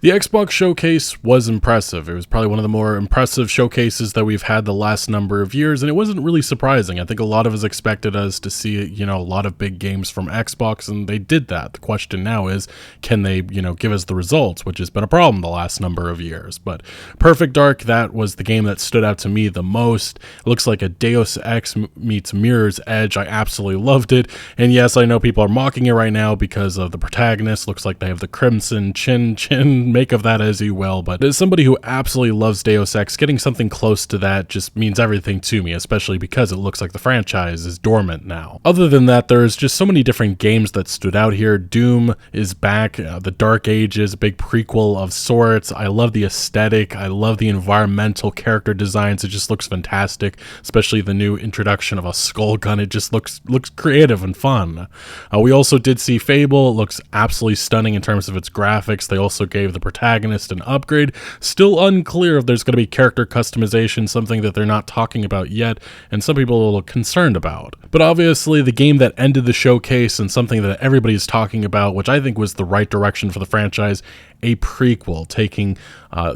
The Xbox showcase was impressive. It was probably one of the more impressive showcases that we've had the last number of years, and it wasn't really surprising. I think a lot of us expected us to see, a lot of big games from Xbox, and they did that. The question now is, can they, give us the results, which has been a problem the last number of years. But Perfect Dark, that was the game that stood out to me the most. It looks like a Deus Ex meets Mirror's Edge. I absolutely loved it, and yes, I know people are mocking it right now because of the protagonist. Looks like they have the crimson chin. Make of that as you will, but as somebody who absolutely loves Deus Ex, getting something close to that just means everything to me, especially because it looks like the franchise is dormant now. Other than that, there's just so many different games that stood out here. Doom is back, the Dark Ages, a big prequel of sorts. I love the aesthetic, I love the environmental character designs, it just looks fantastic, especially the new introduction of a skull gun. It just looks creative and fun. We also did see Fable. It looks absolutely stunning in terms of its graphics. They also gave the protagonist an upgrade. Still unclear if there's going to be character customization, something that they're not talking about yet, and some people are a little concerned about. But obviously, the game that ended the showcase and something that everybody's talking about, which I think was the right direction for the franchise, a prequel, taking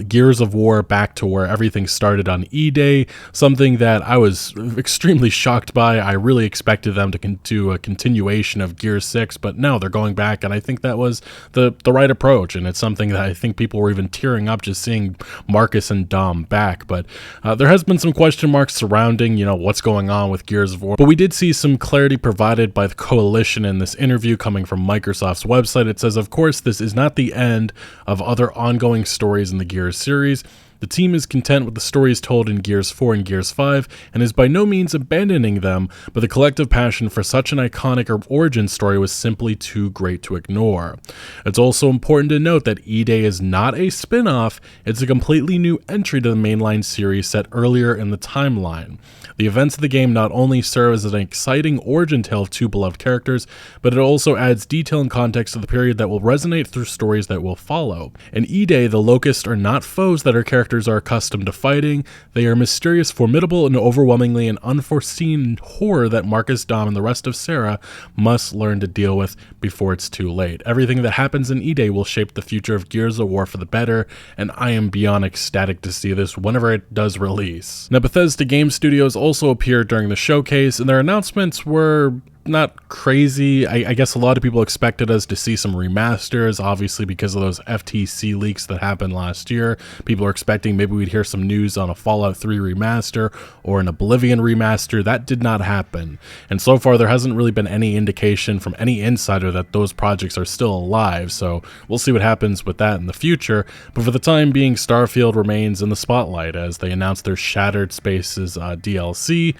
Gears of War back to where everything started on E-Day, something that I was extremely shocked by. I really expected them to do a continuation of Gears 6, but no, they're going back, and I think that was the right approach, and it's something that I think people were even tearing up just seeing Marcus and Dom back. But there has been some question marks surrounding, what's going on with Gears of War, but we did see some clarity provided by the Coalition in this interview coming from Microsoft's website. It says, of course, this is not the end of other ongoing stories in the Gears series. The team is content with the stories told in Gears 4 and Gears 5 and is by no means abandoning them, but the collective passion for such an iconic origin story was simply too great to ignore. It's also important to note that E-Day is not a spin-off, it's a completely new entry to the mainline series set earlier in the timeline. The events of the game not only serve as an exciting origin tale of two beloved characters, but it also adds detail and context to the period that will resonate through stories that will follow. In E-Day, the Locusts are not foes that our characters are accustomed to fighting. They are mysterious, formidable, and overwhelmingly an unforeseen horror that Marcus, Dom, and the rest of Sarah must learn to deal with before it's too late. Everything that happens in E-Day will shape the future of Gears of War for the better, and I am beyond ecstatic to see this whenever it does release. Now, Bethesda Game Studios also appeared during the showcase, and their announcements were not crazy. I guess a lot of people expected us to see some remasters, obviously because of those FTC leaks that happened last year. People are expecting maybe we'd hear some news on a Fallout 3 remaster or an Oblivion remaster. That did not happen. And so far, there hasn't really been any indication from any insider that those projects are still alive, so we'll see what happens with that in the future. But for the time being, Starfield remains in the spotlight as they announced their Shattered Spaces DLC,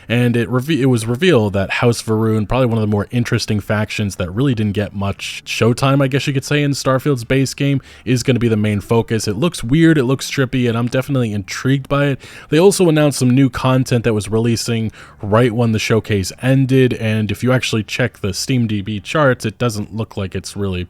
and it was revealed that House Va'ruun, probably one of the more interesting factions that really didn't get much showtime, I guess you could say, in Starfield's base game, is going to be the main focus. It looks weird, it looks trippy, and I'm definitely intrigued by it. They also announced some new content that was releasing right when the showcase ended, and if you actually check the SteamDB charts, it doesn't look like it's really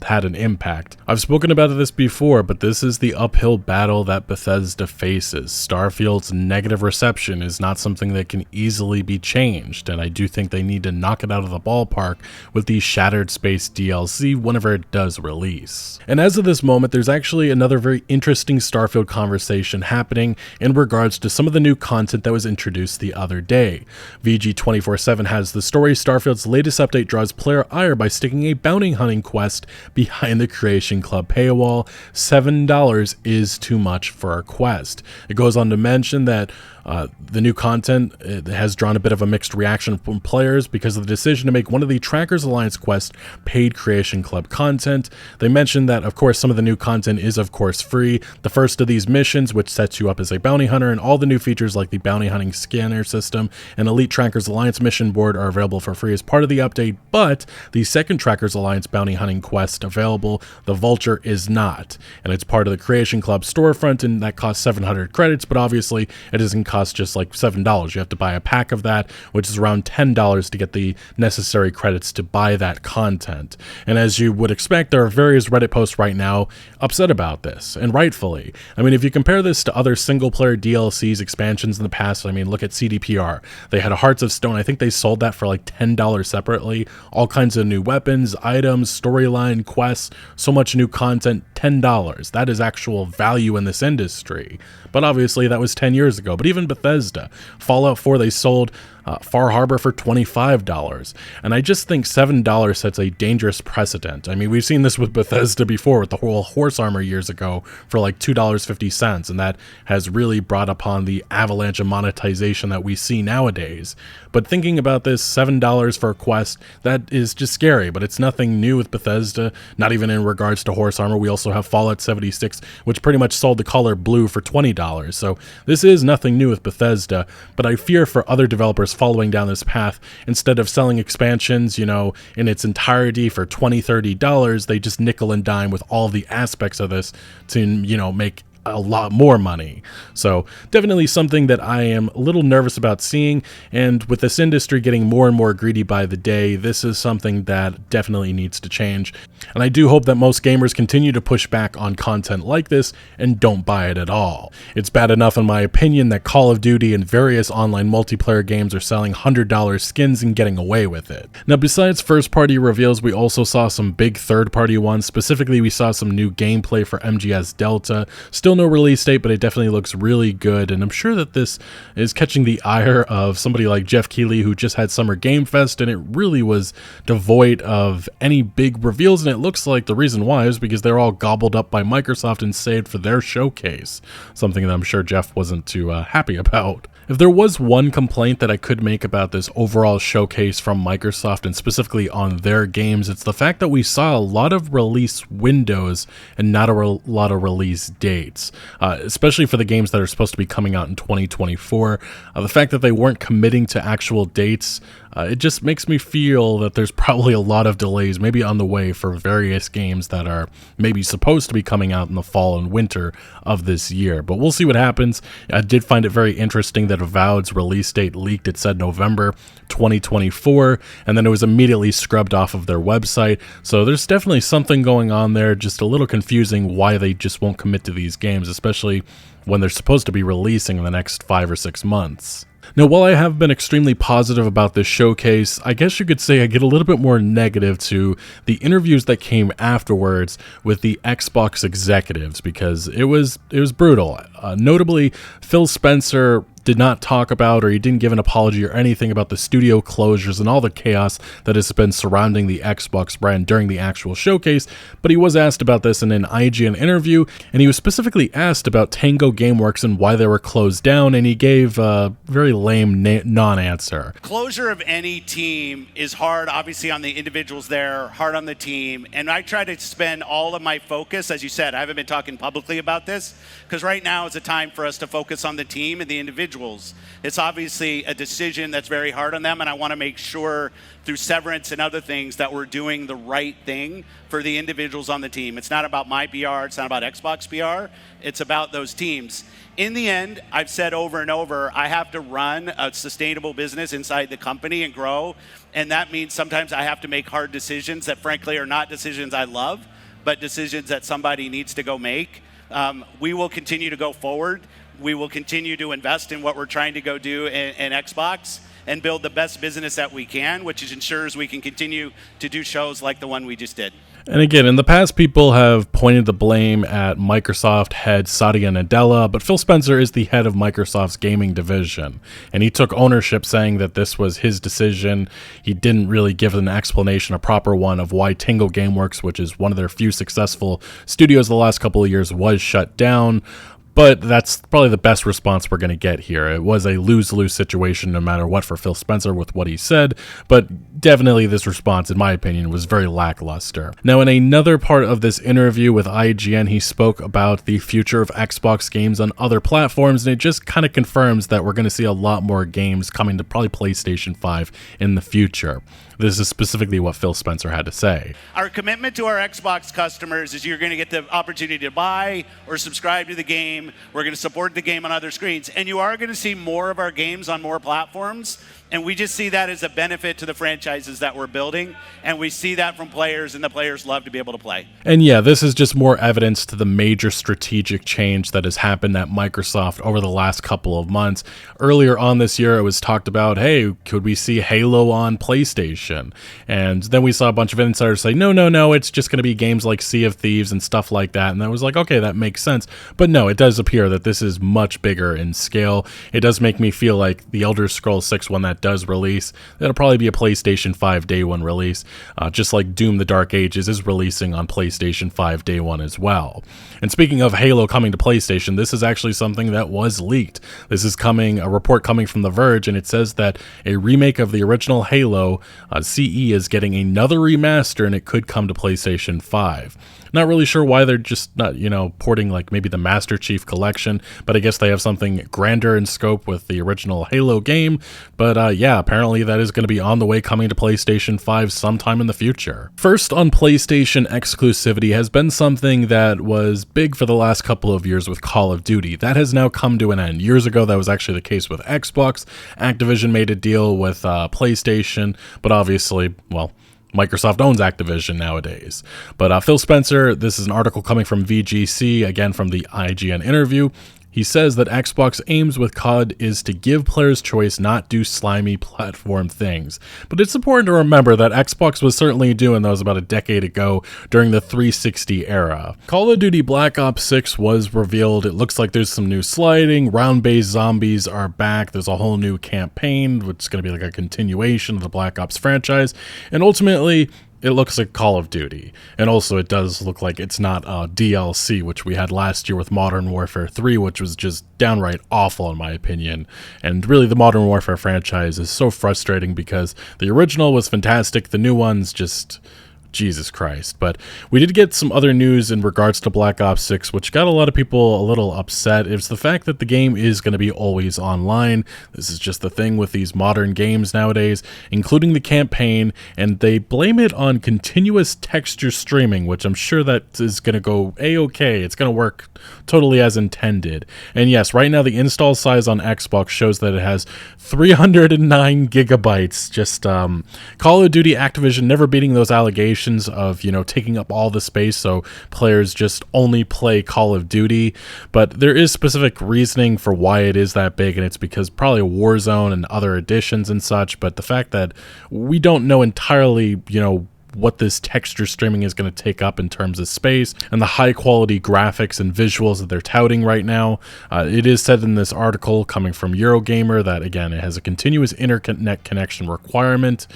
had an impact. I've spoken about this before, but this is the uphill battle that Bethesda faces. Starfield's negative reception is not something that can easily be changed, and I do think they need to knock it out of the ballpark with the Shattered Space DLC whenever it does release. And as of this moment, there's actually another very interesting Starfield conversation happening in regards to some of the new content that was introduced the other day. VG247 has the story: Starfield's latest update draws player ire by sticking a bounty hunting quest behind the Creation Club paywall. $7 is too much for our quest. It goes on to mention that the new content has drawn a bit of a mixed reaction from players because of the decision to make one of the Trackers Alliance quests paid Creation Club content. They mentioned that, of course, some of the new content is, of course, free. The first of these missions, which sets you up as a bounty hunter, and all the new features like the bounty hunting scanner system and Elite Trackers Alliance mission board are available for free as part of the update, but the second Trackers Alliance bounty hunting quest available, the Vulture, is not, and it's part of the Creation Club storefront, and that costs 700 credits, but obviously it doesn't costs just like $7. You have to buy a pack of that, which is around $10 to get the necessary credits to buy that content. And as you would expect, there are various Reddit posts right now upset about this, and rightfully. I mean, if you compare this to other single-player DLCs, expansions in the past, I mean, look at CDPR. They had a Hearts of Stone. I think they sold that for like $10 separately. All kinds of new weapons, items, storyline, quests, so much new content, $10. That is actual value in this industry. But obviously that was 10 years ago. But even Bethesda, Fallout 4, they sold Far Harbor for $25. And I just think $7 sets a dangerous precedent. I mean, we've seen this with Bethesda before with the whole horse armor years ago for like $2.50, and that has really brought upon the avalanche of monetization that we see nowadays. But thinking about this, $7 for a quest, that is just scary, but it's nothing new with Bethesda, not even in regards to horse armor. We also have Fallout 76, which pretty much sold the color blue for $20. So this is nothing new with Bethesda, but I fear for other developers following down this path, instead of selling expansions, you know, in its entirety for $20-$30, they just nickel and dime with all the aspects of this to, you know, make a lot more money. So definitely something that I am a little nervous about seeing, and with this industry getting more and more greedy by the day, this is something that definitely needs to change. And I do hope that most gamers continue to push back on content like this and don't buy it at all. It's bad enough, in my opinion, that Call of Duty and various online multiplayer games are selling $100 skins and getting away with it. Now, besides first-party reveals, we also saw some big third-party ones. Specifically, we saw some new gameplay for MGS Delta. Still no release date, but it definitely looks really good, and I'm sure that this is catching the ire of somebody like Jeff Keighley, who just had Summer Game Fest, and it really was devoid of any big reveals, and it looks like the reason why is because they're all gobbled up by Microsoft and saved for their showcase, something that I'm sure Jeff wasn't too happy about. If there was one complaint that I could make about this overall showcase from Microsoft, and specifically on their games, it's the fact that we saw a lot of release windows and not a lot of release dates, especially for the games that are supposed to be coming out in 2024. The fact that they weren't committing to actual dates, it just makes me feel that there's probably a lot of delays maybe on the way for various games that are maybe supposed to be coming out in the fall and winter of this year. But we'll see what happens. I did find it very interesting that Avowed's release date leaked. It said November 2024, and then it was immediately scrubbed off of their website. So there's definitely something going on there, just a little confusing why they just won't commit to these games, especially when they're supposed to be releasing in the next 5 or 6 months. Now, while I have been extremely positive about this showcase, I guess you could say I get a little bit more negative to the interviews that came afterwards with the Xbox executives, because it was brutal. Notably, Phil Spencer did not talk about, or he didn't give an apology or anything about the studio closures and all the chaos that has been surrounding the Xbox brand during the actual showcase, but he was asked about this in an IGN interview, and he was specifically asked about Tango Gameworks and why they were closed down, and he gave a very lame non-answer. Closure of any team is hard, obviously, on the individuals there, hard on the team, and I try to spend all of my focus, as you said, I haven't been talking publicly about this, because right now is a time for us to focus on the team and the individuals. It's obviously a decision that's very hard on them, and I want to make sure through severance and other things that we're doing the right thing for the individuals on the team. It's not about my PR, it's not about Xbox PR, it's about those teams. In the end, I've said over and over, I have to run a sustainable business inside the company and grow, and that means sometimes I have to make hard decisions that frankly are not decisions I love, but decisions that somebody needs to go make. We will continue to go forward. We will continue to invest in what we're trying to go do in Xbox and build the best business that we can, which ensures we can continue to do shows like the one we just did. And again, in the past, people have pointed the blame at Microsoft head Satya Nadella, but Phil Spencer is the head of Microsoft's gaming division, and he took ownership, saying that this was his decision. He didn't really give an explanation, a proper one, of why Tango Gameworks, which is one of their few successful studios the last couple of years, was shut down. But that's probably the best response we're going to get here. It was a lose-lose situation no matter what for Phil Spencer with what he said, but definitely this response, in my opinion, was very lackluster. Now, in another part of this interview with IGN, he spoke about the future of Xbox games on other platforms, and it just kind of confirms that we're going to see a lot more games coming to probably PlayStation 5 in the future. This is specifically what Phil Spencer had to say. Our commitment to our Xbox customers is you're going to get the opportunity to buy or subscribe to the game game. We're going to support the game on other screens. And you are going to see more of our games on more platforms. And we just see that as a benefit to the franchises that we're building. And we see that from players, and the players love to be able to play. And yeah, this is just more evidence to the major strategic change that has happened at Microsoft over the last couple of months. Earlier on this year, it was talked about, hey, could we see Halo on PlayStation? And then we saw a bunch of insiders say, no, it's just going to be games like Sea of Thieves and stuff like that. And I was like, okay, that makes sense. But no, it does appear that this is much bigger in scale. It does make me feel like the Elder Scrolls 6, when that does release, that'll probably be a PlayStation 5 day one release, just like Doom the Dark Ages is releasing on PlayStation 5 day one as well. And speaking of Halo coming to PlayStation, this is actually something that was leaked. This is a report coming from The Verge, and it says that a remake of the original Halo CE is getting another remaster, and it could come to PlayStation 5. Not really sure why they're just not, porting like maybe the Master Chief Collection, but I guess they have something grander in scope with the original Halo game. But yeah, apparently that is going to be on the way, coming to PlayStation 5 sometime in the future. First on PlayStation exclusivity has been something that was big for the last couple of years with Call of Duty. That has now come to an end. Years ago, that was actually the case with Xbox. Activision made a deal with PlayStation, but obviously, well, Microsoft owns Activision nowadays. But Phil Spencer, this is an article coming from VGC, again from the IGN interview. He says that Xbox aims with COD is to give players choice, not do slimy platform things. But it's important to remember that Xbox was certainly doing those about a decade ago during the 360 era. Call of Duty Black Ops 6 was revealed. It looks like there's some new sliding. Round-based zombies are back. There's a whole new campaign, which is going to be like a continuation of the Black Ops franchise. And ultimately, it looks like Call of Duty. And also it does look like it's not DLC, which we had last year with Modern Warfare 3, which was just downright awful in my opinion. And really the Modern Warfare franchise is so frustrating because the original was fantastic. The new one's just... Jesus Christ. But we did get some other news in regards to Black Ops 6, which got a lot of people a little upset. It's the fact that the game is going to be always online. This is just the thing with these modern games nowadays, including the campaign, and they blame it on continuous texture streaming, which I'm sure that is going to go a-okay. It's going to work totally as intended. And yes, right now the install size on Xbox shows that it has 309 gigabytes. Just Call of Duty Activision never beating those allegations of, taking up all the space so players just only play Call of Duty. But there is specific reasoning for why it is that big, and it's because probably Warzone and other additions and such. But the fact that we don't know entirely, what this texture streaming is going to take up in terms of space and the high quality graphics and visuals that they're touting right now. It is said in this article coming from Eurogamer that, again, it has a continuous internet connection requirement,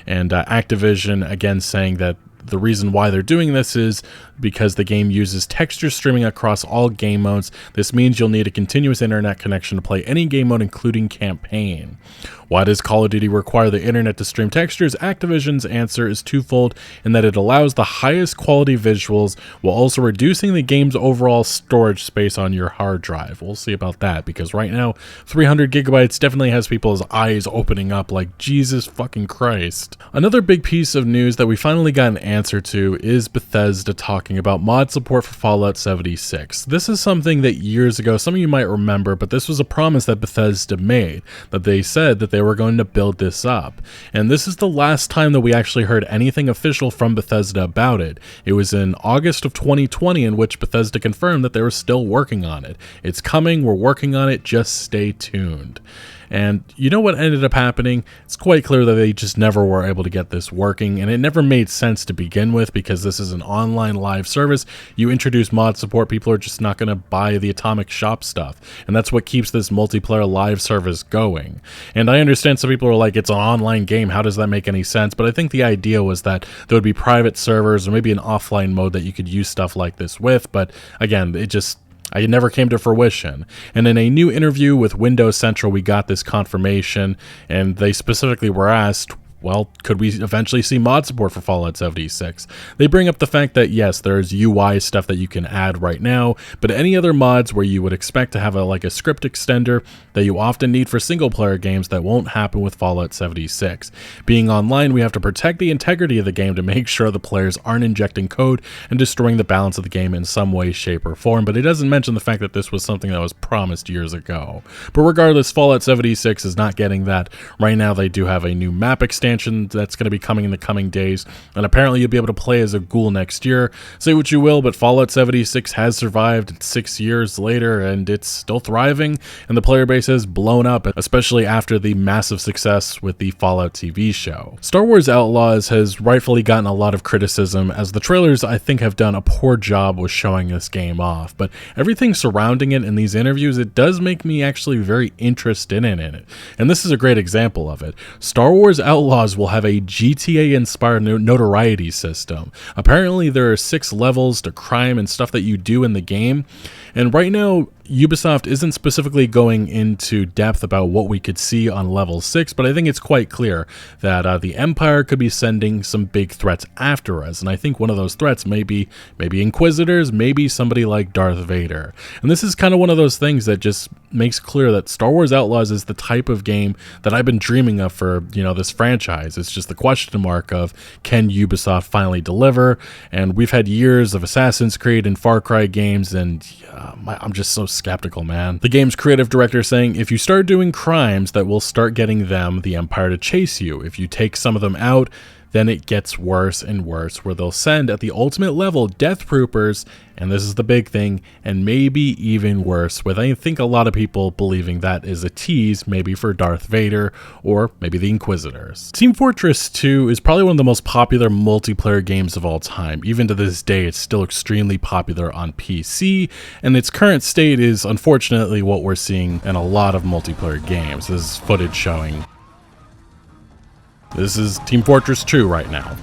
and Activision, again, saying that the reason why they're doing this is because the game uses texture streaming across all game modes. This means you'll need a continuous internet connection to play any game mode, including campaign. Why does Call of Duty require the internet to stream textures? Activision's answer is twofold in that it allows the highest quality visuals while also reducing the game's overall storage space on your hard drive. We'll see about that, because right now 300 gigabytes definitely has people's eyes opening up like Jesus fucking Christ. Another big piece of news that we finally got an answer to is Bethesda talking about mod support for Fallout 76. This is something that years ago, some of you might remember, but this was a promise that Bethesda made, that they said that they were going to build this up. And this is the last time that we actually heard anything official from Bethesda about it. It was in August of 2020 in which Bethesda confirmed that they were still working on it. It's coming, we're working on it, just stay tuned. And you know what ended up happening? It's quite clear that they just never were able to get this working, and it never made sense to begin with because this is an online live service. You introduce mod support, people are just not going to buy the Atomic Shop stuff, and that's what keeps this multiplayer live service going. And I understand some people are like, it's an online game, how does that make any sense? But I think the idea was that there would be private servers or maybe an offline mode that you could use stuff like this with, but again, it never came to fruition. And in a new interview with Windows Central, we got this confirmation, and they specifically were asked, well, could we eventually see mod support for Fallout 76? They bring up the fact that yes, there's UI stuff that you can add right now, but any other mods where you would expect to have like a script extender that you often need for single player games, that won't happen with Fallout 76. Being online, we have to protect the integrity of the game to make sure the players aren't injecting code and destroying the balance of the game in some way, shape, or form, but it doesn't mention the fact that this was something that was promised years ago. But regardless, Fallout 76 is not getting that. Right now they do have a new map extension that's going to be coming in the coming days, and apparently you'll be able to play as a ghoul next year. Say what you will, but Fallout 76 has survived. It's 6 years later and it's still thriving, and the player base has blown up, especially after the massive success with the Fallout TV show. Star Wars Outlaws has rightfully gotten a lot of criticism, as the trailers I think have done a poor job with showing this game off, but everything surrounding it in these interviews, it does make me actually very interested in it. And this is a great example of it. Star Wars Outlaws will have a GTA-inspired notoriety system. Apparently there are 6 levels to crime and stuff that you do in the game, and right now Ubisoft isn't specifically going into depth about what we could see on level 6, but I think it's quite clear that the Empire could be sending some big threats after us, and I think one of those threats may be maybe Inquisitors, maybe somebody like Darth Vader. And this is kind of one of those things that just makes clear that Star Wars Outlaws is the type of game that I've been dreaming of for, this franchise. It's just the question mark of, can Ubisoft finally deliver? And we've had years of Assassin's Creed and Far Cry games, and I'm just so skeptical, man. The game's creative director saying, if you start doing crimes, that will start getting them, the Empire, to chase you. If you take some of them out, then it gets worse and worse, where they'll send at the ultimate level Death Troopers, and this is the big thing, and maybe even worse, with I think a lot of people believing that is a tease maybe for Darth Vader or maybe the Inquisitors. Team Fortress 2 is probably one of the most popular multiplayer games of all time. Even to this day, it's still extremely popular on PC, and its current state is unfortunately what we're seeing in a lot of multiplayer games. This is footage showing. This is Team Fortress 2 right now.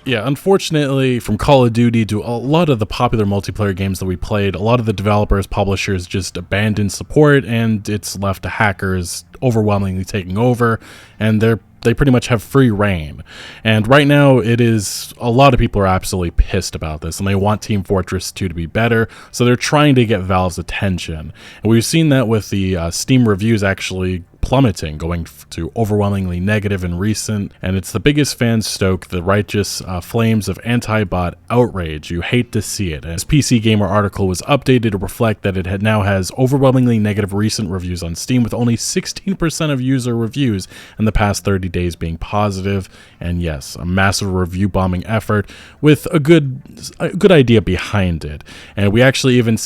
Yeah, unfortunately, from Call of Duty to a lot of the popular multiplayer games that we played, a lot of the developers, publishers just abandoned support, and it's left to hackers overwhelmingly taking over, and they pretty much have free reign. And right now, it is, a lot of people are absolutely pissed about this, and they want Team Fortress 2 to be better, so they're trying to get Valve's attention. And we've seen that with the Steam reviews actually plummeting, going to overwhelmingly negative in recent, and it's the biggest fans stoke the righteous flames of anti-bot outrage. You hate to see it. And this PC Gamer article was updated to reflect that it now has overwhelmingly negative recent reviews on Steam, with only 16% of user reviews in the past 30 days being positive. And yes, a massive review bombing effort with a good idea behind it. And we actually even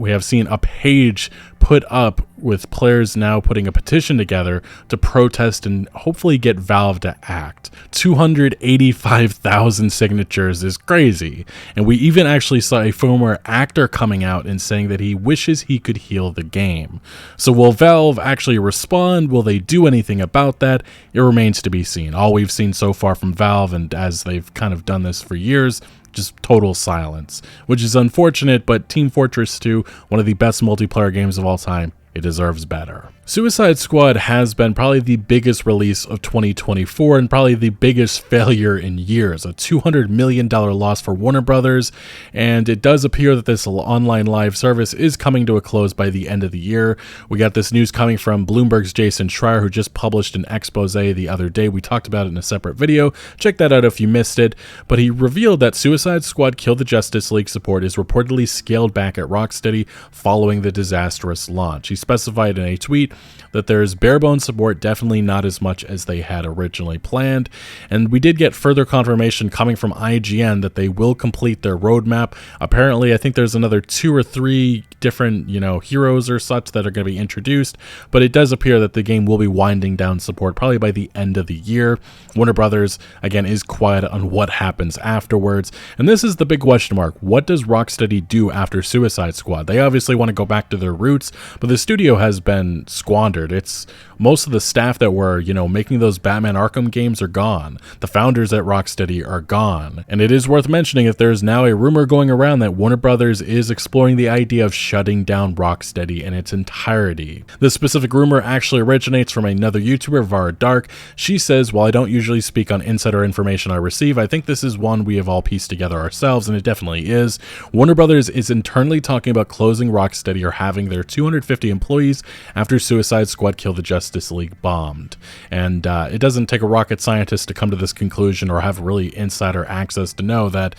have seen a page put up with players now putting a petition together to protest and hopefully get Valve to act. 285,000 signatures is crazy. And we even actually saw a firmware actor coming out and saying that he wishes he could heal the game. So will Valve actually respond? Will they do anything about that? It remains to be seen. All we've seen so far from Valve, and as they've kind of done this for years, just total silence, which is unfortunate, but Team Fortress 2, one of the best multiplayer games of all time, it deserves better. Suicide Squad has been probably the biggest release of 2024 and probably the biggest failure in years, a $200 million loss for Warner Brothers, and it does appear that this online live service is coming to a close by the end of the year. We got this news coming from Bloomberg's Jason Schreier, who just published an expose the other day. We talked about it in a separate video. Check that out if you missed it. But he revealed that Suicide Squad Kill the Justice League support is reportedly scaled back at Rocksteady following the disastrous launch. He specified in a tweet that there's bare-bones support, definitely not as much as they had originally planned. And we did get further confirmation coming from IGN that they will complete their roadmap. Apparently, I think there's another 2 or 3 different, heroes or such that are going to be introduced, but it does appear that the game will be winding down support probably by the end of the year. Warner Brothers, again, is quiet on what happens afterwards, and this is the big question mark. What does Rocksteady do after Suicide Squad? They obviously want to go back to their roots, but the studio has been squandered. It's most of the staff that were, you know, making those Batman Arkham games are gone. The founders at Rocksteady are gone. And it is worth mentioning that there's now a rumor going around that Warner Brothers is exploring the idea of shutting down Rocksteady in its entirety. This specific rumor actually originates from another YouTuber, Vara Dark. She says, while I don't usually speak on insider information I receive, I think this is one we have all pieced together ourselves, and it definitely is. Warner Brothers is internally talking about closing Rocksteady or having their 250 employees after Suicide Squad Kill the Justice League bombed. And it doesn't take a rocket scientist to come to this conclusion or have really insider access to know that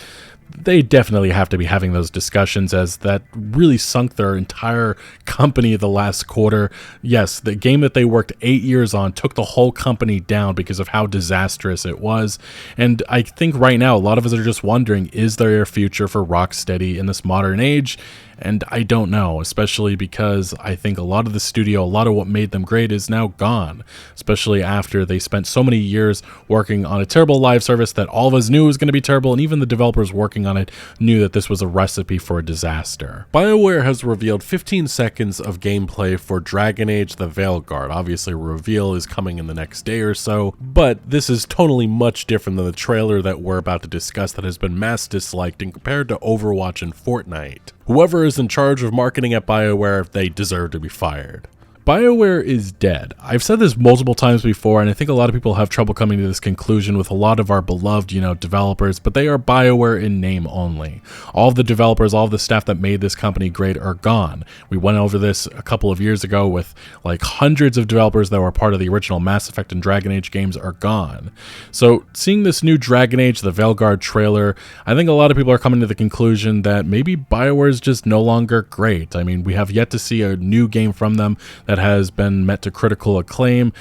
they definitely have to be having those discussions, as that really sunk their entire company the last quarter. Yes, the game that they worked 8 years on took the whole company down because of how disastrous it was. And I think right now a lot of us are just wondering, is there a future for Rocksteady in this modern age? And I don't know, especially because I think a lot of the studio, a lot of what made them great is now gone, especially after they spent so many years working on a terrible live service that all of us knew was going to be terrible, and even the developers working on it knew that this was a recipe for a disaster. BioWare has revealed 15 seconds of gameplay for Dragon Age The Veilguard. Obviously, a reveal is coming in the next day or so, but this is totally much different than the trailer that we're about to discuss that has been mass disliked and compared to Overwatch and Fortnite. Whoever is in charge of marketing at BioWare, they deserve to be fired. BioWare is dead. I've said this multiple times before, and I think a lot of people have trouble coming to this conclusion with a lot of our beloved, you know, developers, but they are BioWare in name only. All of the developers, all of the staff that made this company great are gone. We went over this a couple of years ago with like hundreds of developers that were part of the original Mass Effect and Dragon Age games are gone. So seeing this new Dragon Age The Veilguard trailer, I think a lot of people are coming to the conclusion that maybe BioWare is just no longer great. I mean, we have yet to see a new game from them that has been met to critical acclaim.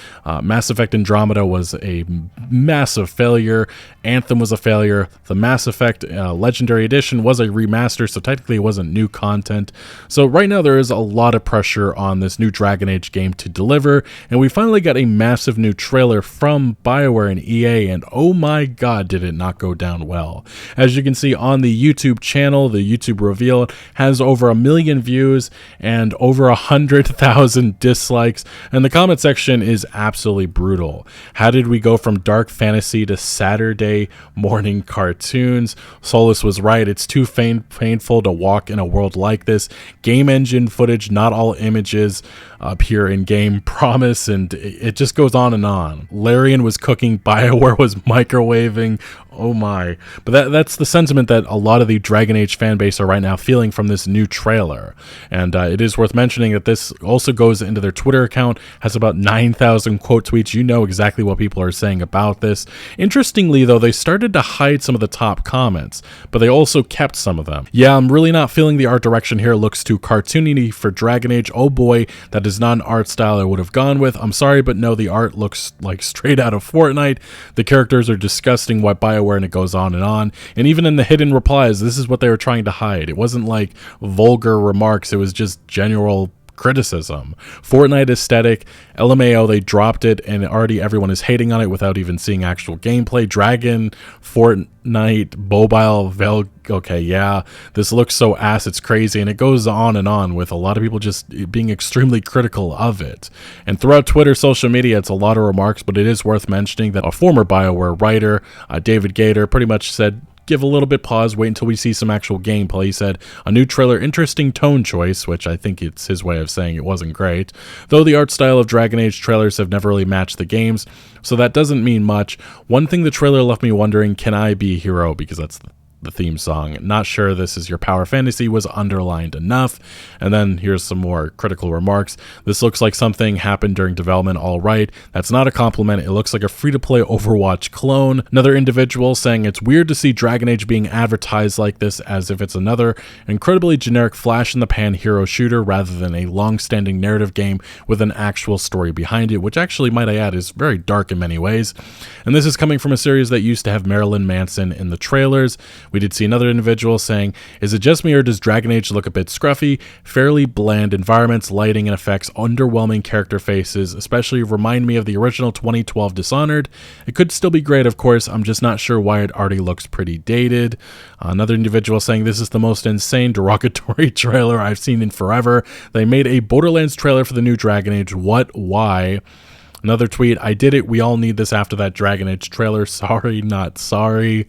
Mass Effect Andromeda was a massive failure. Anthem was a failure. The Mass Effect Legendary Edition was a remaster, so technically it wasn't new content. So right now there is a lot of pressure on this new Dragon Age game to deliver, and we finally got a massive new trailer from BioWare and EA, and oh my god, did it not go down well. As you can see on the YouTube channel, the YouTube reveal has over 1 million views and over 100,000 dislikes, and the comment section is absolutely brutal. How did we go from dark fantasy to Saturday morning cartoons? Solus was right, it's too painful to walk in a world like this. Game engine footage, not all images appear in game, promise, and it just goes on and on. Larian was cooking, BioWare was microwaving, oh my. But that's the sentiment that a lot of the Dragon Age fan base are right now feeling from this new trailer. And it is worth mentioning that this also goes into their Twitter account, has about 9,000 quote tweets. You know exactly what people are saying about this. Interestingly, though, they started to hide some of the top comments, but they also kept some of them. Yeah, I'm really not feeling the art direction here. It looks too cartoony for Dragon Age. Oh boy, that is not an art style I would have gone with. I'm sorry, but no, the art looks like straight out of Fortnite. The characters are disgusting, what BioWare, and it goes on. And even in the hidden replies, this is what they were trying to hide. It wasn't like vulgar remarks, it was just general criticism. Fortnite aesthetic, LMAO, they dropped it, and already everyone is hating on it without even seeing actual gameplay. Dragon, Fortnite, mobile, okay, yeah, this looks so ass, it's crazy, and it goes on with a lot of people just being extremely critical of it. And throughout Twitter, social media, it's a lot of remarks, but it is worth mentioning that a former BioWare writer, David Gator, pretty much said, give a little bit pause, wait until we see some actual gameplay. He said, a new trailer, interesting tone choice, which I think it's his way of saying it wasn't great. Though the art style of Dragon Age trailers have never really matched the games, so that doesn't mean much. One thing the trailer left me wondering, can I be a hero? Because that's the theme song. Not sure this is your power fantasy was underlined enough. And then here's some more critical remarks. This looks like something happened during development, all right. That's not a compliment. It looks like a free-to-play Overwatch clone. Another individual saying it's weird to see Dragon Age being advertised like this, as if it's another incredibly generic flash-in-the-pan hero shooter rather than a long-standing narrative game with an actual story behind it, which actually, might I add, is very dark in many ways. And this is coming from a series that used to have Marilyn Manson in the trailers. We did see another individual saying, is it just me or does Dragon Age look a bit scruffy? Fairly bland environments, lighting, and effects, underwhelming character faces, especially remind me of the original 2012 Dishonored. It could still be great, of course, I'm just not sure why it already looks pretty dated. Another individual saying, this is the most insane derogatory trailer I've seen in forever. They made a Borderlands trailer for the new Dragon Age. What? Why? Another tweet, I did it. We all need this after that Dragon Age trailer. Sorry, not sorry.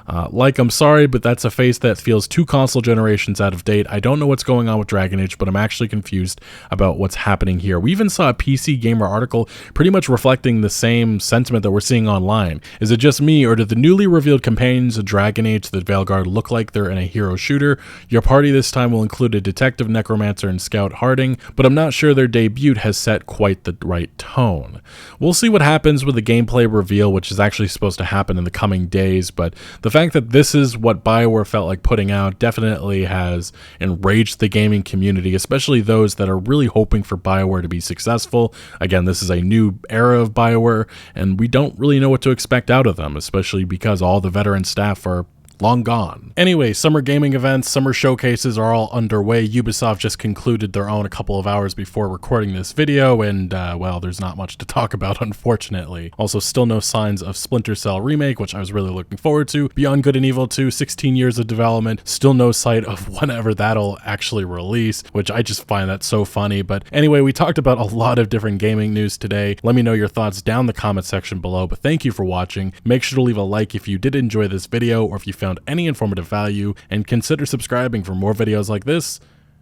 I'm sorry, but that's a face that feels 2 console generations out of date. I don't know what's going on with Dragon Age, but I'm actually confused about what's happening here. We even saw a PC Gamer article pretty much reflecting the same sentiment that we're seeing online. Is it just me, or do the newly revealed companions of Dragon Age The Veilguard look like they're in a hero shooter? Your party this time will include a detective, necromancer, and scout Harding, but I'm not sure their debut has set quite the right tone. We'll see what happens with the gameplay reveal, which is actually supposed to happen in the coming days, but the fact that this is what BioWare felt like putting out definitely has enraged the gaming community, especially those that are really hoping for BioWare to be successful. Again, this is a new era of BioWare, and we don't really know what to expect out of them, especially because all the veteran staff are long gone. Anyway, summer gaming events, summer showcases are all underway. Ubisoft just concluded their own a couple of hours before recording this video, and well, there's not much to talk about, unfortunately. Also, still no signs of Splinter Cell Remake, which I was really looking forward to. Beyond Good and Evil 2, 16 years of development, still no sight of whenever that'll actually release, which I just find that so funny. But anyway, we talked about a lot of different gaming news today. Let me know your thoughts down in the comment section below, but thank you for watching. Make sure to leave a like if you did enjoy this video, or if you found any informative value, and consider subscribing for more videos like this,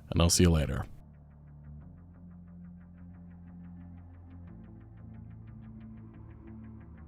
and I'll see you later.